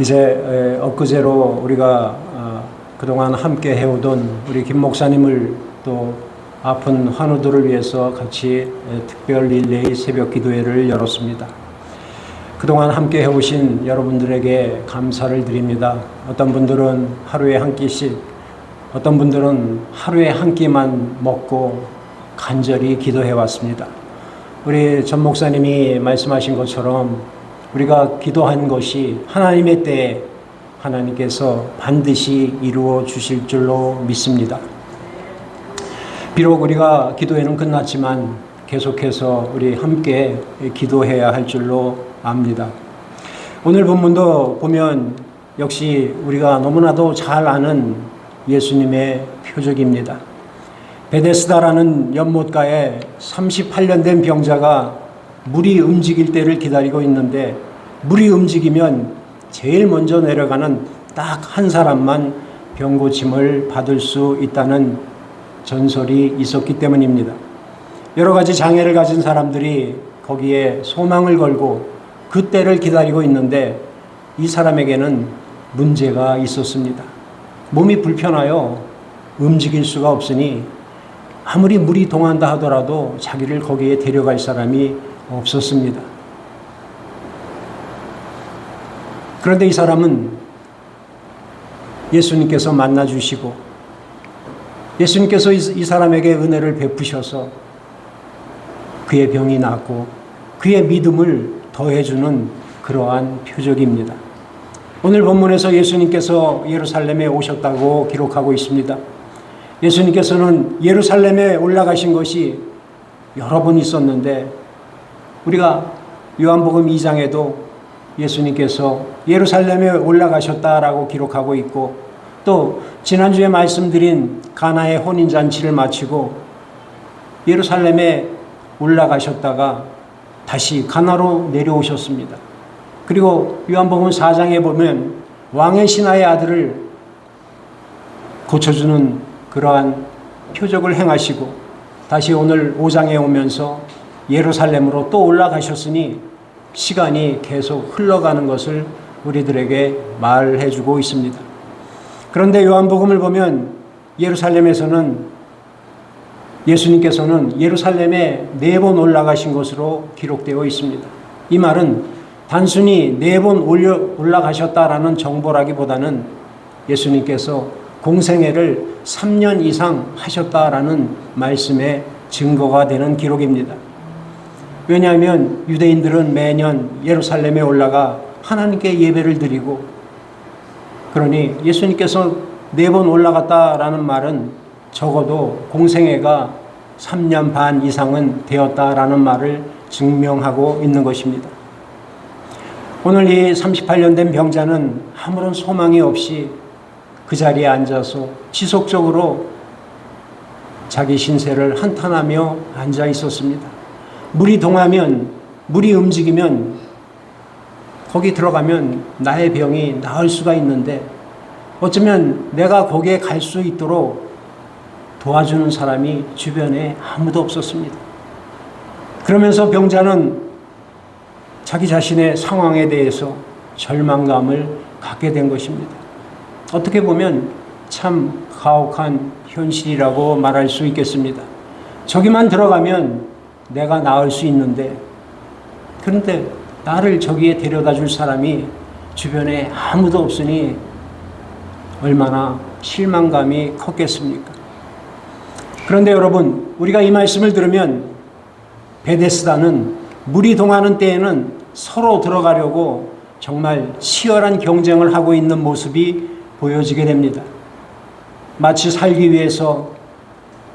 이제 엊그제로 우리가 그동안 함께 해오던 우리 김 목사님을 또 아픈 환우들을 위해서 같이 특별 릴레이 새벽 기도회를 열었습니다. 그동안 함께 해오신 여러분들에게 감사를 드립니다. 어떤 분들은 하루에 한 끼씩, 어떤 분들은 하루에 한 끼만 먹고 간절히 기도해 왔습니다. 우리 전 목사님이 말씀하신 것처럼 우리가 기도한 것이 하나님의 때에 하나님께서 반드시 이루어 주실 줄로 믿습니다. 비록 우리가 기도회는 끝났지만 계속해서 우리 함께 기도해야 할 줄로 압니다. 오늘 본문도 보면 역시 우리가 너무나도 잘 아는 예수님의 표적입니다. 베데스다라는 연못가에 38년 된 병자가 물이 움직일 때를 기다리고 있는데, 물이 움직이면 제일 먼저 내려가는 딱 한 사람만 병고침을 받을 수 있다는 전설이 있었기 때문입니다. 여러 가지 장애를 가진 사람들이 거기에 소망을 걸고 그 때를 기다리고 있는데, 이 사람에게는 문제가 있었습니다. 몸이 불편하여 움직일 수가 없으니 아무리 물이 동한다 하더라도 자기를 거기에 데려갈 사람이 없었습니다. 그런데 이 사람은 예수님께서 만나주시고 예수님께서 이 사람에게 은혜를 베푸셔서 그의 병이 낫고 그의 믿음을 더해주는 그러한 표적입니다. 오늘 본문에서 예수님께서 예루살렘에 오셨다고 기록하고 있습니다. 예수님께서는 예루살렘에 올라가신 것이 여러 번 있었는데, 우리가 요한복음 2장에도 예수님께서 예루살렘에 올라가셨다라고 기록하고 있고, 또 지난주에 말씀드린 가나의 혼인잔치를 마치고 예루살렘에 올라가셨다가 다시 가나로 내려오셨습니다. 그리고 요한복음 4장에 보면 왕의 신하의 아들을 고쳐주는 그러한 표적을 행하시고 다시 오늘 5장에 오면서 예루살렘으로 또 올라가셨으니 시간이 계속 흘러가는 것을 우리들에게 말해주고 있습니다. 그런데 요한복음을 보면 예수님께서는 예루살렘에 4번 올라가신 것으로 기록되어 있습니다. 이 말은 단순히 4번 올라가셨다라는 정보라기보다는 예수님께서 공생애를 3년 이상 하셨다라는 말씀의 증거가 되는 기록입니다. 왜냐하면 유대인들은 매년 예루살렘에 올라가 하나님께 예배를 드리고, 그러니 예수님께서 4번 올라갔다라는 말은 적어도 공생애가 3년 반 이상은 되었다라는 말을 증명하고 있는 것입니다. 오늘 이 38년 된 병자는 아무런 소망이 없이 그 자리에 앉아서 지속적으로 자기 신세를 한탄하며 앉아 있었습니다. 물이 동하면, 물이 움직이면 거기 들어가면 나의 병이 나을 수가 있는데, 어쩌면 내가 거기에 갈 수 있도록 도와주는 사람이 주변에 아무도 없었습니다. 그러면서 병자는 자기 자신의 상황에 대해서 절망감을 갖게 된 것입니다. 어떻게 보면 참 가혹한 현실이라고 말할 수 있겠습니다. 저기만 들어가면 내가 나을 수 있는데, 그런데 나를 저기에 데려다 줄 사람이 주변에 아무도 없으니 얼마나 실망감이 컸겠습니까? 그런데 여러분, 우리가 이 말씀을 들으면 베데스다는 물이 동하는 때에는 서로 들어가려고 정말 치열한 경쟁을 하고 있는 모습이 보여지게 됩니다. 마치 살기 위해서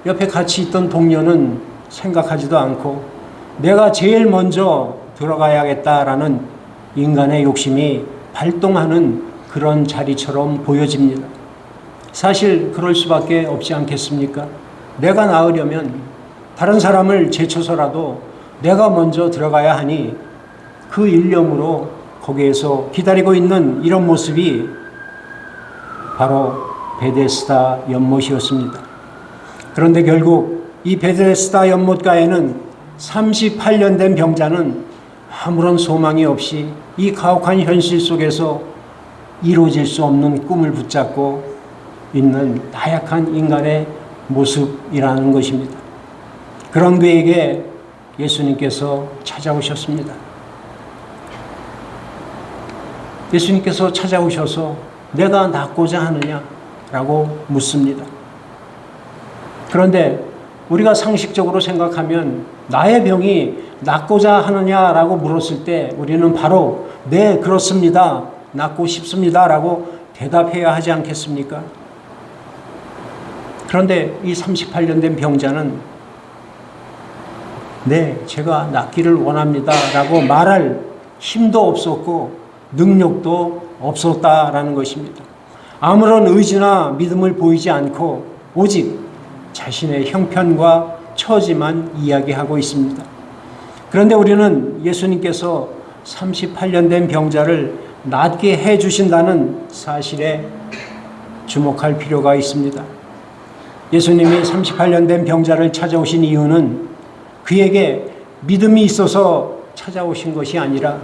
옆에 같이 있던 동료는 생각하지도 않고 내가 제일 먼저 들어가야겠다라는 인간의 욕심이 발동하는 그런 자리처럼 보여집니다. 사실 그럴 수밖에 없지 않겠습니까? 내가 나으려면 다른 사람을 제쳐서라도 내가 먼저 들어가야 하니 그 일념으로 거기에서 기다리고 있는 이런 모습이 바로 베데스다 연못이었습니다. 그런데 결국 이 베데스다 연못가에는 38년 된 병자는 아무런 소망이 없이 이 가혹한 현실 속에서 이루어질 수 없는 꿈을 붙잡고 있는 나약한 인간의 모습이라는 것입니다. 그런 그에게 예수님께서 찾아오셨습니다. 예수님께서 찾아오셔서 내가 낫고자 하느냐라고 묻습니다. 그런데 우리가 상식적으로 생각하면 나의 병이 낫고자 하느냐라고 물었을 때 우리는 바로 네, 그렇습니다. 낫고 싶습니다라고 대답해야 하지 않겠습니까? 그런데 이 38년 된 병자는 네, 제가 낫기를 원합니다라고 말할 힘도 없었고 능력도 없었다라는 것입니다. 아무런 의지나 믿음을 보이지 않고 오직 자신의 형편과 처지만 이야기하고 있습니다. 그런데 우리는 예수님께서 38년 된 병자를 낫게 해 주신다는 사실에 주목할 필요가 있습니다. 예수님이 38년 된 병자를 찾아오신 이유는 그에게 믿음이 있어서 찾아오신 것이 아니라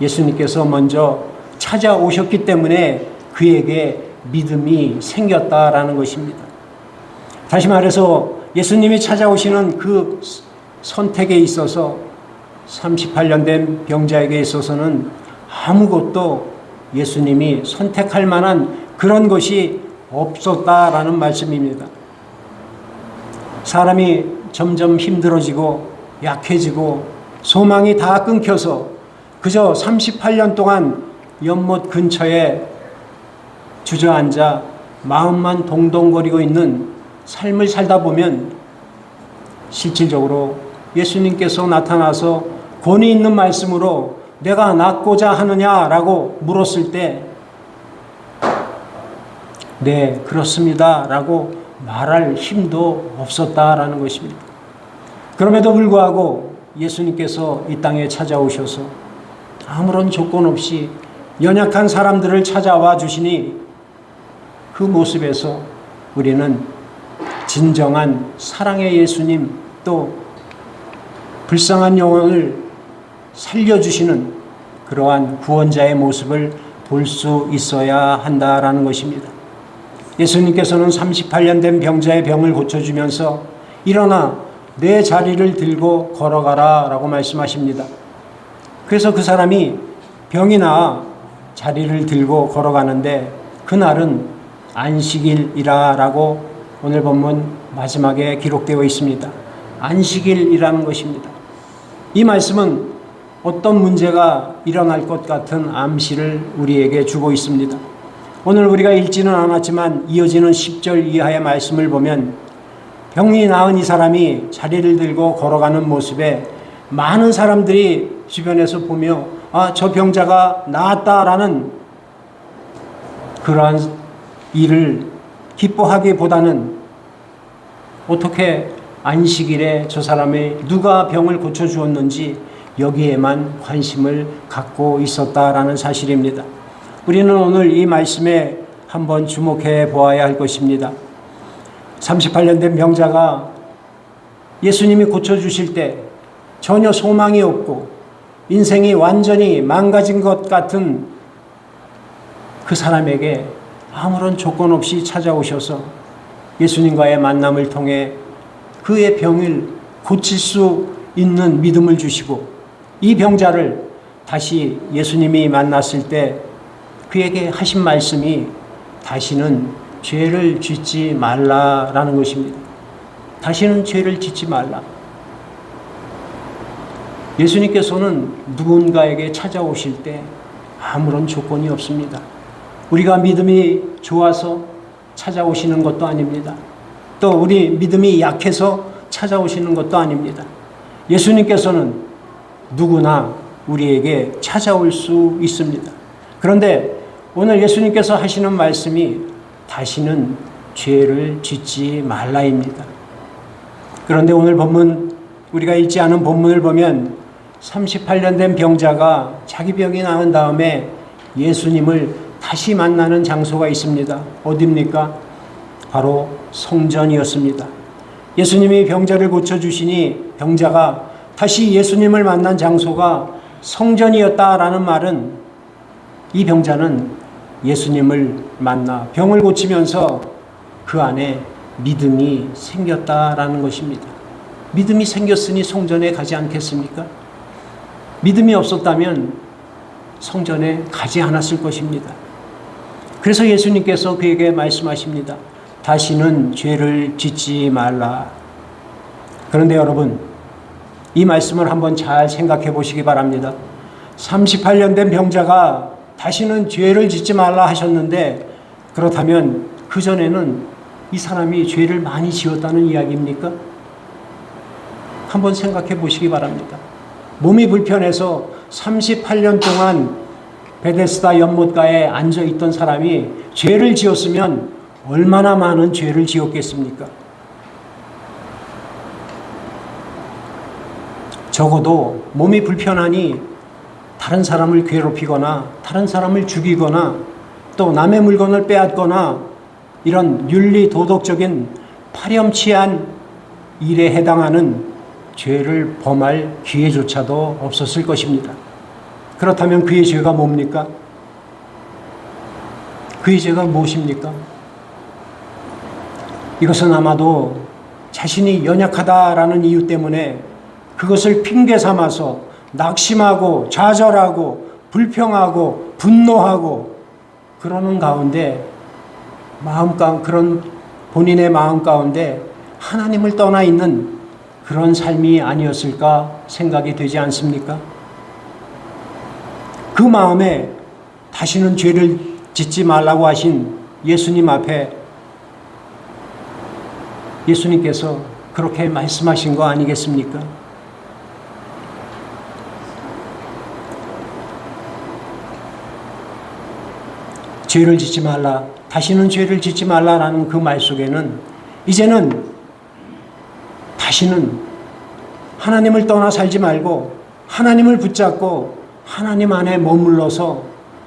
예수님께서 먼저 찾아오셨기 때문에 그에게 믿음이 생겼다라는 것입니다. 다시 말해서 예수님이 찾아오시는 그 선택에 있어서 38년 된 병자에게 있어서는 아무것도 예수님이 선택할 만한 그런 것이 없었다라는 말씀입니다. 사람이 점점 힘들어지고 약해지고 소망이 다 끊겨서 그저 38년 동안 연못 근처에 주저앉아 마음만 동동거리고 있는 삶을 살다 보면 실질적으로 예수님께서 나타나서 권위 있는 말씀으로 내가 낫고자 하느냐라고 물었을 때 네, 그렇습니다 라고 말할 힘도 없었다라는 것입니다. 그럼에도 불구하고 예수님께서 이 땅에 찾아오셔서 아무런 조건 없이 연약한 사람들을 찾아와 주시니 그 모습에서 우리는 진정한 사랑의 예수님 또 불쌍한 영혼을 살려주시는 그러한 구원자의 모습을 볼 수 있어야 한다라는 것입니다. 예수님께서는 38년 된 병자의 병을 고쳐주면서 일어나 내 자리를 들고 걸어가라 라고 말씀하십니다. 그래서 그 사람이 병이 나아 자리를 들고 걸어가는데 그날은 안식일이라 라고 오늘 본문 마지막에 기록되어 있습니다. 안식일이라는 것입니다. 이 말씀은 어떤 문제가 일어날 것 같은 암시를 우리에게 주고 있습니다. 오늘 우리가 읽지는 않았지만 이어지는 10절 이하의 말씀을 보면 병이 나은 이 사람이 자리를 들고 걸어가는 모습에 많은 사람들이 주변에서 보며 저 병자가 나았다라는 그러한 일을 기뻐하기보다는 어떻게 안식일에 저 사람이 누가 병을 고쳐주었는지 여기에만 관심을 갖고 있었다라는 사실입니다. 우리는 오늘 이 말씀에 한번 주목해 보아야 할 것입니다. 38년 된 병자가 예수님이 고쳐주실 때 전혀 소망이 없고 인생이 완전히 망가진 것 같은 그 사람에게 아무런 조건 없이 찾아오셔서 예수님과의 만남을 통해 그의 병을 고칠 수 있는 믿음을 주시고 이 병자를 다시 예수님이 만났을 때 그에게 하신 말씀이 다시는 죄를 짓지 말라라는 것입니다. 다시는 죄를 짓지 말라. 예수님께서는 누군가에게 찾아오실 때 아무런 조건이 없습니다. 우리가 믿음이 좋아서 찾아오시는 것도 아닙니다. 또 우리 믿음이 약해서 찾아오시는 것도 아닙니다. 예수님께서는 누구나 우리에게 찾아올 수 있습니다. 그런데 오늘 예수님께서 하시는 말씀이 다시는 죄를 짓지 말라입니다. 그런데 오늘 본문 우리가 읽지 않은 본문을 보면 38년 된 병자가 자기 병이 나은 다음에 예수님을 다시 만나는 장소가 있습니다. 어디입니까? 바로 성전이었습니다. 예수님이 병자를 고쳐주시니 병자가 다시 예수님을 만난 장소가 성전이었다라는 말은 이 병자는 예수님을 만나 병을 고치면서 그 안에 믿음이 생겼다라는 것입니다. 믿음이 생겼으니 성전에 가지 않겠습니까? 믿음이 없었다면 성전에 가지 않았을 것입니다. 그래서 예수님께서 그에게 말씀하십니다. 다시는 죄를 짓지 말라. 그런데 여러분, 이 말씀을 한번 잘 생각해 보시기 바랍니다. 38년 된 병자가 다시는 죄를 짓지 말라 하셨는데, 그렇다면 그전에는 이 사람이 죄를 많이 지었다는 이야기입니까? 한번 생각해 보시기 바랍니다. 몸이 불편해서 38년 동안 베데스다 연못가에 앉아 있던 사람이 죄를 지었으면 얼마나 많은 죄를 지었겠습니까? 적어도 몸이 불편하니 다른 사람을 괴롭히거나 다른 사람을 죽이거나 또 남의 물건을 빼앗거나 이런 윤리 도덕적인 파렴치한 일에 해당하는 죄를 범할 기회조차도 없었을 것입니다. 그렇다면 그의 죄가 뭡니까? 그의 죄가 무엇입니까? 이것은 아마도 자신이 연약하다라는 이유 때문에 그것을 핑계 삼아서 낙심하고 좌절하고 불평하고 분노하고 그러는 가운데 그런 본인의 마음 가운데 하나님을 떠나 있는 그런 삶이 아니었을까 생각이 되지 않습니까? 그 마음에 다시는 죄를 짓지 말라고 하신 예수님 앞에 예수님께서 그렇게 말씀하신 거 아니겠습니까? 죄를 짓지 말라, 다시는 죄를 짓지 말라라는 그 말 속에는 이제는 다시는 하나님을 떠나 살지 말고 하나님을 붙잡고 하나님 안에 머물러서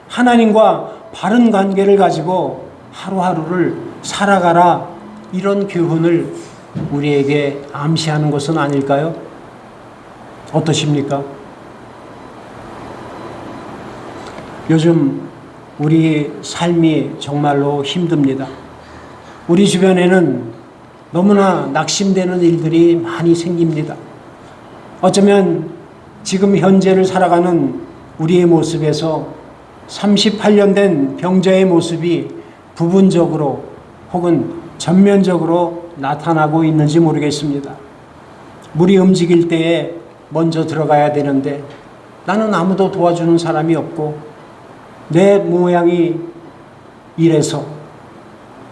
하나님과 바른 관계를 가지고 하루하루를 살아가라, 이런 교훈을 우리에게 암시하는 것은 아닐까요? 어떠십니까? 요즘 우리 삶이 정말로 힘듭니다. 우리 주변에는 너무나 낙심되는 일들이 많이 생깁니다. 어쩌면 지금 현재를 살아가는 우리의 모습에서 38년 된 병자의 모습이 부분적으로 혹은 전면적으로 나타나고 있는지 모르겠습니다. 물이 움직일 때에 먼저 들어가야 되는데 나는 아무도 도와주는 사람이 없고 내 모양이 이래서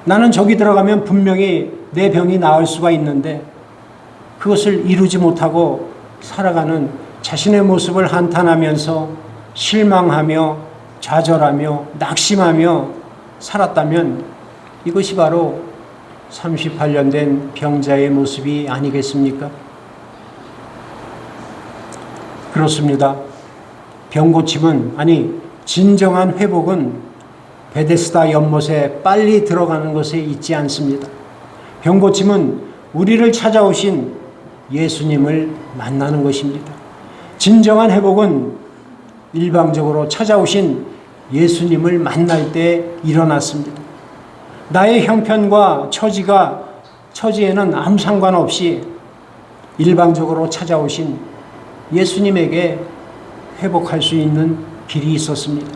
나는 저기 들어가면 분명히 내 병이 나을 수가 있는데 그것을 이루지 못하고 살아가는 자신의 모습을 한탄하면서 실망하며 좌절하며 낙심하며 살았다면 이것이 바로 38년 된 병자의 모습이 아니겠습니까? 그렇습니다. 병 고침은, 진정한 회복은 베데스다 연못에 빨리 들어가는 것에 있지 않습니다. 병 고침은 우리를 찾아오신 예수님을 만나는 것입니다. 진정한 회복은 일방적으로 찾아오신 예수님을 만날 때 일어났습니다. 나의 형편과 처지에는 아무 상관없이 일방적으로 찾아오신 예수님에게 회복할 수 있는 길이 있었습니다.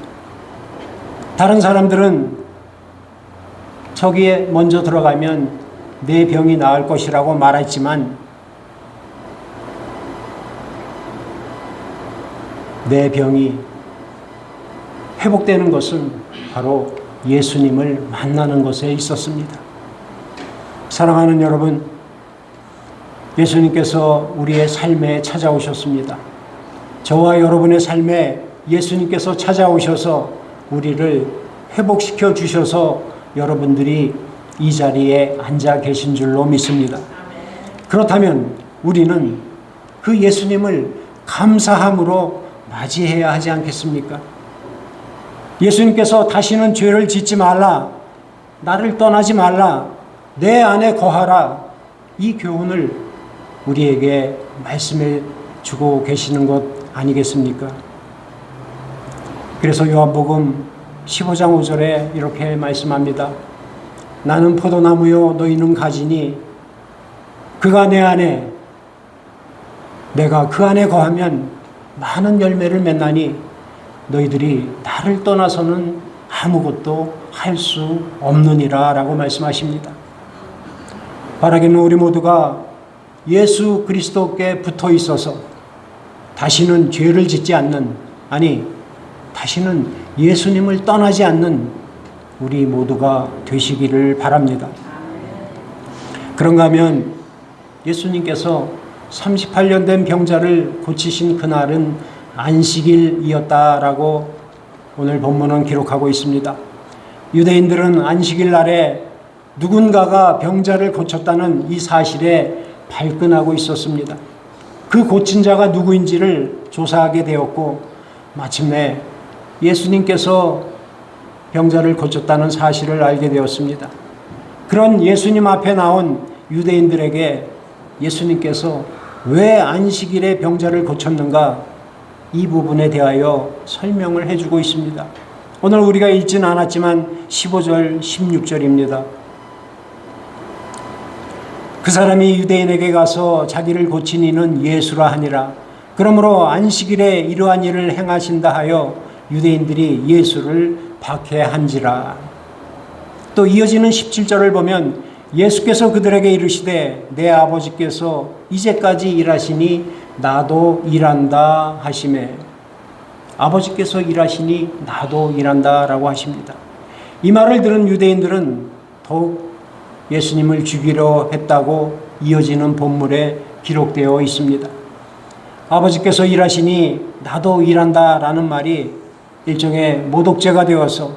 다른 사람들은 저기에 먼저 들어가면 내 병이 나을 것이라고 말했지만 내 병이 회복되는 것은 바로 예수님을 만나는 것에 있었습니다. 사랑하는 여러분, 예수님께서 우리의 삶에 찾아오셨습니다. 저와 여러분의 삶에 예수님께서 찾아오셔서 우리를 회복시켜 주셔서 여러분들이 이 자리에 앉아 계신 줄로 믿습니다. 그렇다면 우리는 그 예수님을 감사함으로 맞이해야 하지 않겠습니까? 예수님께서 다시는 죄를 짓지 말라, 나를 떠나지 말라, 내 안에 거하라, 이 교훈을 우리에게 말씀해 주고 계시는 것 아니겠습니까? 그래서 요한복음 15장 5절에 이렇게 말씀합니다. 나는 포도나무요 너희는 가지니 그가 내 안에 내가 그 안에 거하면 많은 열매를 맺나니 너희들이 나를 떠나서는 아무것도 할 수 없느니라 라고 말씀하십니다. 바라기는 우리 모두가 예수 그리스도께 붙어 있어서 다시는 죄를 짓지 않는, 아니 다시는 예수님을 떠나지 않는 우리 모두가 되시기를 바랍니다. 그런가 하면 예수님께서 38년 된 병자를 고치신 그날은 안식일이었다라고 오늘 본문은 기록하고 있습니다. 유대인들은 안식일 날에 누군가가 병자를 고쳤다는 이 사실에 발끈하고 있었습니다. 그 고친 자가 누구인지를 조사하게 되었고 마침내 예수님께서 병자를 고쳤다는 사실을 알게 되었습니다. 그런 예수님 앞에 나온 유대인들에게 예수님께서 왜 안식일에 병자를 고쳤는가, 이 부분에 대하여 설명을 해주고 있습니다. 오늘 우리가 읽지는 않았지만 15절, 16절입니다. 그 사람이 유대인에게 가서 자기를 고친 이는 예수라 하니라. 그러므로 안식일에 이러한 일을 행하신다 하여 유대인들이 예수를 박해한지라. 또 이어지는 17절을 보면 예수께서 그들에게 이르시되 내 아버지께서 이제까지 일하시니 나도 일한다 하시매. 아버지께서 일하시니 나도 일한다 라고 하십니다. 이 말을 들은 유대인들은 더욱 예수님을 죽이려 했다고 이어지는 본문에 기록되어 있습니다. 아버지께서 일하시니 나도 일한다 라는 말이 일종의 모독죄가 되어서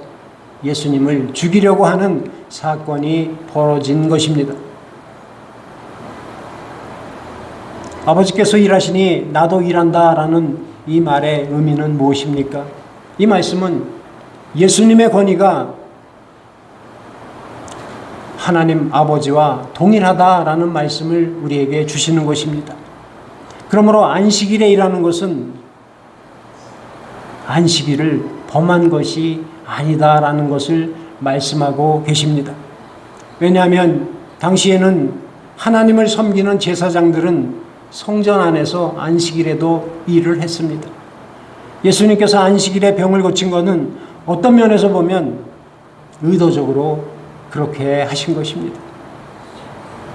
예수님을 죽이려고 하는 사건이 벌어진 것입니다. 아버지께서 일하시니 나도 일한다 라는 이 말의 의미는 무엇입니까? 이 말씀은 예수님의 권위가 하나님 아버지와 동일하다라는 말씀을 우리에게 주시는 것입니다. 그러므로 안식일에 일하는 것은 안식일을 범한 것이 아니다라는 것을 말씀하고 계십니다. 왜냐하면 당시에는 하나님을 섬기는 제사장들은 성전 안에서 안식일에도 일을 했습니다. 예수님께서 안식일에 병을 고친 것은 어떤 면에서 보면 의도적으로 그렇게 하신 것입니다.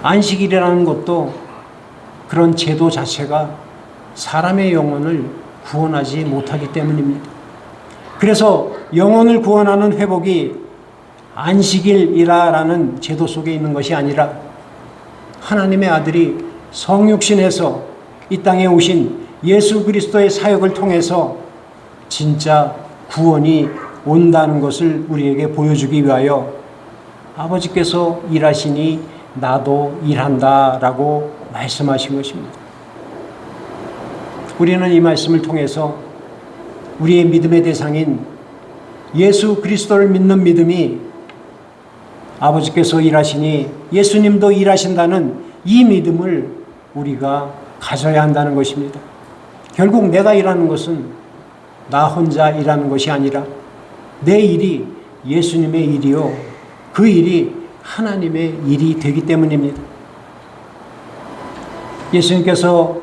안식일이라는 것도 그런 제도 자체가 사람의 영혼을 구원하지 못하기 때문입니다. 그래서 영혼을 구원하는 회복이 안식일이라는 제도 속에 있는 것이 아니라 하나님의 아들이 성육신해서 이 땅에 오신 예수 그리스도의 사역을 통해서 진짜 구원이 온다는 것을 우리에게 보여주기 위하여 아버지께서 일하시니 나도 일한다 라고 말씀하신 것입니다. 우리는 이 말씀을 통해서 우리의 믿음의 대상인 예수 그리스도를 믿는 믿음이 아버지께서 일하시니 예수님도 일하신다는 이 믿음을 우리가 가져야 한다는 것입니다. 결국 내가 일하는 것은 나 혼자 일하는 것이 아니라 내 일이 예수님의 일이요, 그 일이 하나님의 일이 되기 때문입니다. 예수님께서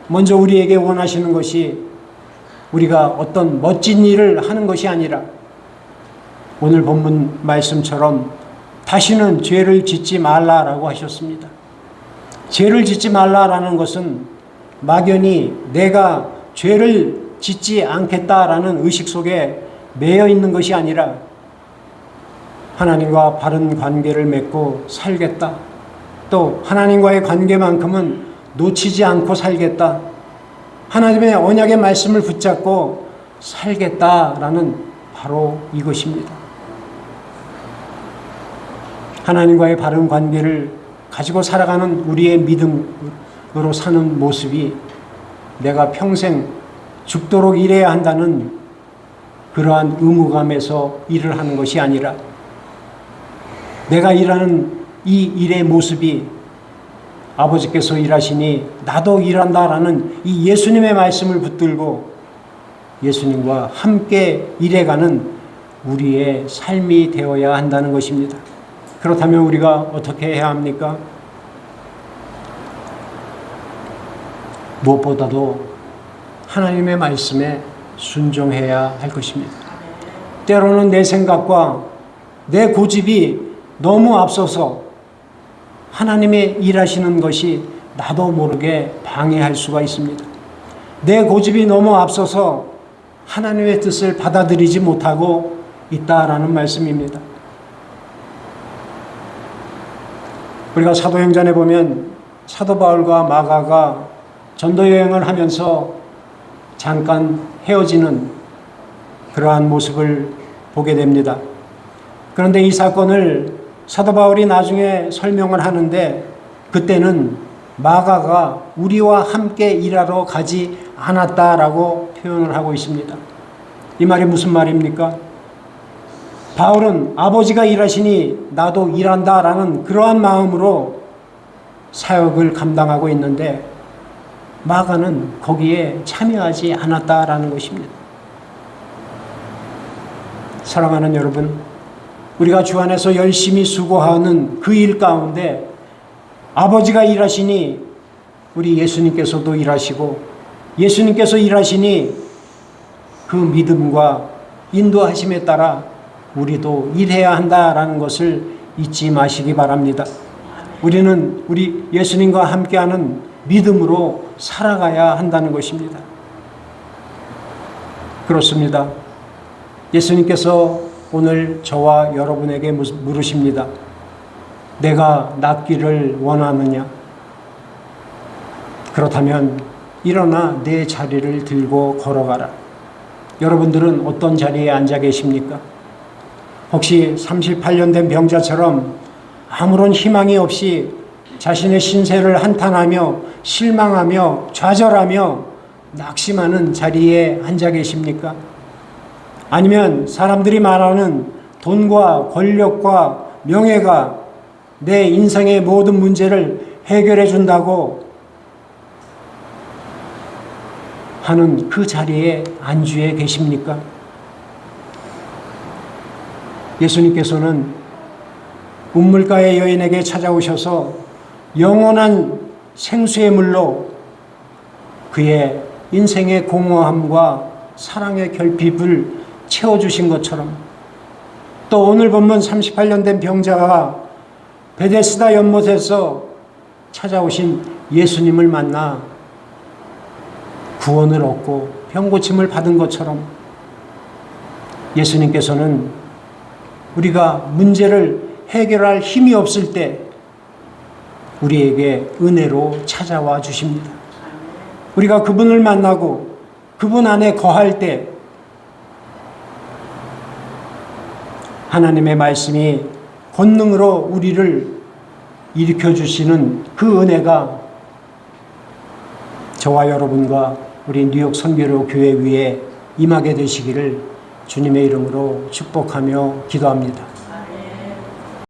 먼저 우리에게 원하시는 것이 우리가 어떤 멋진 일을 하는 것이 아니라 오늘 본문 말씀처럼 다시는 죄를 짓지 말라라고 하셨습니다. 죄를 짓지 말라라는 것은 막연히 내가 죄를 짓지 않겠다라는 의식 속에 매여 있는 것이 아니라 하나님과 바른 관계를 맺고 살겠다. 또 하나님과의 관계만큼은 놓치지 않고 살겠다. 하나님의 언약의 말씀을 붙잡고 살겠다라는 바로 이것입니다. 하나님과의 바른 관계를 가지고 살아가는 우리의 믿음으로 사는 모습이 내가 평생 죽도록 일해야 한다는 그러한 의무감에서 일을 하는 것이 아니라 내가 일하는 이 일의 모습이 아버지께서 일하시니 나도 일한다라는 이 예수님의 말씀을 붙들고 예수님과 함께 일해가는 우리의 삶이 되어야 한다는 것입니다. 그렇다면 우리가 어떻게 해야 합니까? 무엇보다도 하나님의 말씀에 순종해야 할 것입니다. 때로는 내 생각과 내 고집이 너무 앞서서 하나님의 일하시는 것이 나도 모르게 방해할 수가 있습니다. 내 고집이 너무 앞서서 하나님의 뜻을 받아들이지 못하고 있다라는 말씀입니다. 우리가 사도행전에 보면 사도 바울과 마가가 전도여행을 하면서 잠깐 헤어지는 그러한 모습을 보게 됩니다. 그런데 이 사건을 사도 바울이 나중에 설명을 하는데 그때는 마가가 우리와 함께 일하러 가지 않았다라고 표현을 하고 있습니다. 이 말이 무슨 말입니까? 바울은 아버지가 일하시니 나도 일한다라는 그러한 마음으로 사역을 감당하고 있는데 마가는 거기에 참여하지 않았다라는 것입니다. 사랑하는 여러분, 우리가 주 안에서 열심히 수고하는 그 일 가운데 아버지가 일하시니 우리 예수님께서도 일하시고 예수님께서 일하시니 그 믿음과 인도하심에 따라 우리도 일해야 한다라는 것을 잊지 마시기 바랍니다. 우리는 우리 예수님과 함께하는 믿음으로 살아가야 한다는 것입니다. 그렇습니다. 예수님께서 오늘 저와 여러분에게 물으십니다. 내가 낫기를 원하느냐? 그렇다면 일어나 내 자리를 들고 걸어가라. 여러분들은 어떤 자리에 앉아 계십니까? 혹시 38년 된 병자처럼 아무런 희망이 없이 자신의 신세를 한탄하며 실망하며 좌절하며 낙심하는 자리에 앉아 계십니까? 아니면 사람들이 말하는 돈과 권력과 명예가 내 인생의 모든 문제를 해결해 준다고 하는 그 자리에 안주해 계십니까? 예수님께서는 우물가의 여인에게 찾아오셔서 영원한 생수의 물로 그의 인생의 공허함과 사랑의 결핍을 채워주신 것처럼 또 오늘 본문 38년 된 병자가 베데스다 연못에서 찾아오신 예수님을 만나 구원을 얻고 병고침을 받은 것처럼 예수님께서는 우리가 문제를 해결할 힘이 없을 때 우리에게 은혜로 찾아와 주십니다. 우리가 그분을 만나고 그분 안에 거할 때 하나님의 말씀이 권능으로 우리를 일으켜 주시는 그 은혜가 저와 여러분과 우리 뉴욕 선교로 교회 위에 임하게 되시기를 주님의 이름으로 축복하며 기도합니다.